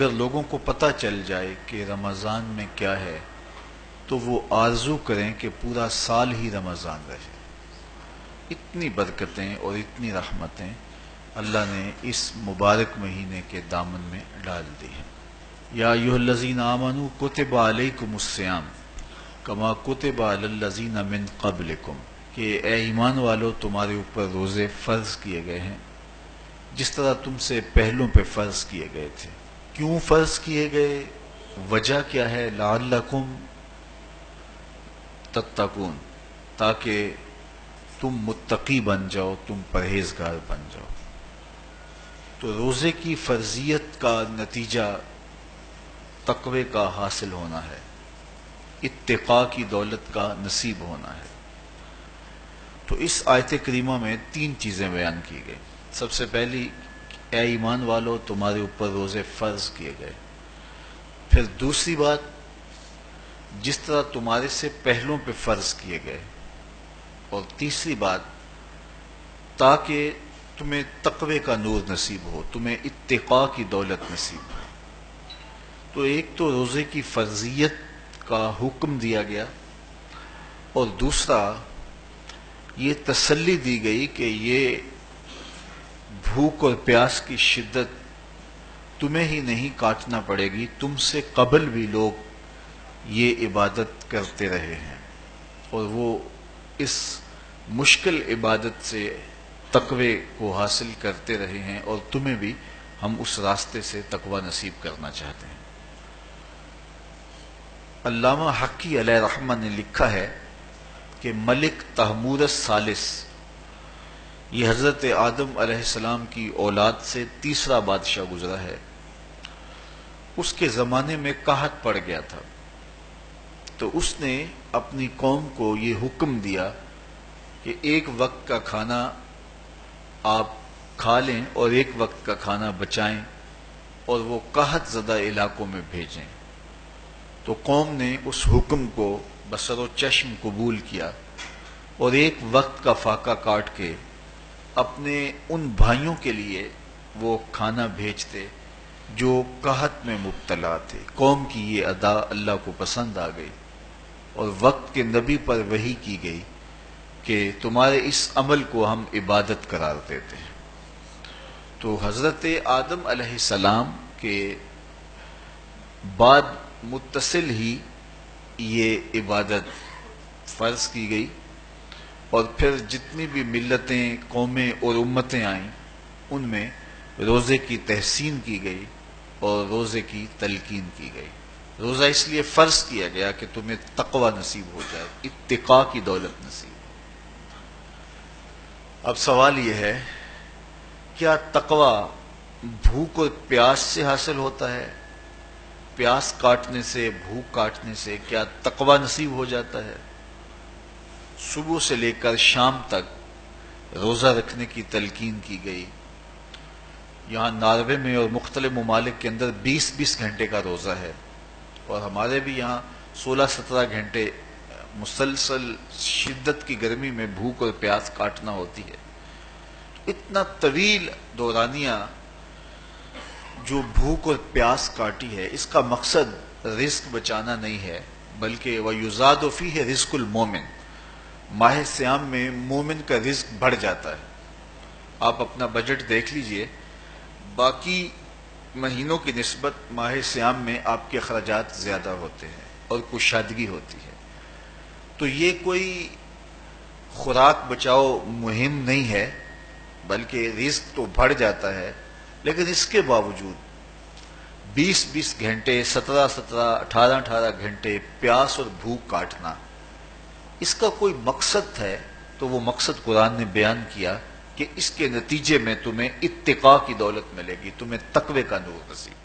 اگر لوگوں کو پتہ چل جائے کہ رمضان میں کیا ہے تو وہ آرزو کریں کہ پورا سال ہی رمضان رہے۔ اتنی برکتیں اور اتنی رحمتیں اللہ نے اس مبارک مہینے کے دامن میں ڈال دی ہیں۔ یا ایھا الذین آمنوا کتب علیکم الصیام کما کتب علی الذین من قبلکم، کہ اے ایمان والو تمہارے اوپر روزے فرض کیے گئے ہیں جس طرح تم سے پہلوں پہ فرض کیے گئے تھے۔ کیوں فرض کیے گئے؟ وجہ کیا ہے؟ لعلکم تتقون، تاکہ تم متقی بن جاؤ، تم پرہیزگار بن جاؤ۔ تو روزے کی فرضیت کا نتیجہ تقوی کا حاصل ہونا ہے، اتقاء کی دولت کا نصیب ہونا ہے۔ تو اس آیت کریمہ میں 3 چیزیں بیان کی گئی۔ سب سے پہلی، اے ایمان والو تمہارے اوپر روزے فرض کیے گئے۔ پھر دوسری بات، جس طرح تمہارے سے پہلوں پہ فرض کیے گئے۔ اور تیسری بات، تاکہ تمہیں تقوی کا نور نصیب ہو، تمہیں اتقاء کی دولت نصیب ہو۔ تو ایک تو روزے کی فرضیت کا حکم دیا گیا، اور دوسرا یہ تسلی دی گئی کہ یہ بھوک اور پیاس کی شدت تمہیں ہی نہیں کاٹنا پڑے گی، تم سے قبل بھی لوگ یہ عبادت کرتے رہے ہیں، اور وہ اس مشکل عبادت سے تقوی کو حاصل کرتے رہے ہیں، اور تمہیں بھی ہم اس راستے سے تقوی نصیب کرنا چاہتے ہیں۔ علامہ حقی علیہ رحمہ نے لکھا ہے کہ ملک تحمور الثالث، یہ حضرت آدم علیہ السلام کی اولاد سے تیسرا بادشاہ گزرا ہے، اس کے زمانے میں قحط پڑ گیا تھا، تو اس نے اپنی قوم کو یہ حکم دیا کہ ایک وقت کا کھانا آپ کھا لیں اور ایک وقت کا کھانا بچائیں اور وہ قحط زدہ علاقوں میں بھیجیں۔ تو قوم نے اس حکم کو بصر و چشم قبول کیا اور ایک وقت کا فاقہ کاٹ کے اپنے ان بھائیوں کے لیے وہ کھانا بھیجتے جو قحط میں مبتلا تھے۔ قوم کی یہ ادا اللہ کو پسند آ گئی، اور وقت کے نبی پر وحی کی گئی کہ تمہارے اس عمل کو ہم عبادت قرار دیتے ہیں۔ تو حضرت آدم علیہ السلام کے بعد متصل ہی یہ عبادت فرض کی گئی، اور پھر جتنی بھی ملتیں، قومیں اور امتیں آئیں ان میں روزے کی تحسین کی گئی اور روزے کی تلقین کی گئی۔ روزہ اس لیے فرض کیا گیا کہ تمہیں تقوی نصیب ہو جائے، اتقاء کی دولت نصیب۔ اب سوال یہ ہے، کیا تقوی بھوک اور پیاس سے حاصل ہوتا ہے؟ پیاس کاٹنے سے، بھوک کاٹنے سے کیا تقوی نصیب ہو جاتا ہے؟ صبح سے لے کر شام تک روزہ رکھنے کی تلقین کی گئی۔ یہاں ناروے میں اور مختلف ممالک کے اندر 20 گھنٹے کا روزہ ہے، اور ہمارے بھی یہاں 16-17 گھنٹے مسلسل شدت کی گرمی میں بھوک اور پیاس کاٹنا ہوتی ہے۔ اتنا طویل دورانیہ جو بھوک اور پیاس کاٹی ہے، اس کا مقصد رزق بچانا نہیں ہے، بلکہ وَيُزَادُ فِيهِ رِزْقُ الْمُؤْمِنِ، ماہ سیام میں مومن کا رزق بڑھ جاتا ہے۔ آپ اپنا بجٹ دیکھ لیجئے، باقی مہینوں کی نسبت ماہ سیام میں آپ کے اخراجات زیادہ ہوتے ہیں اور کشادگی ہوتی ہے۔ تو یہ کوئی خوراک بچاؤ مہم نہیں ہے، بلکہ رزق تو بڑھ جاتا ہے، لیکن اس کے باوجود 20 گھنٹے، 17 18 گھنٹے پیاس اور بھوک کاٹنا، اس کا کوئی مقصد ہے تو وہ مقصد قرآن نے بیان کیا کہ اس کے نتیجے میں تمہیں اتقاء کی دولت ملے گی، تمہیں تقوی کا نور نصیب۔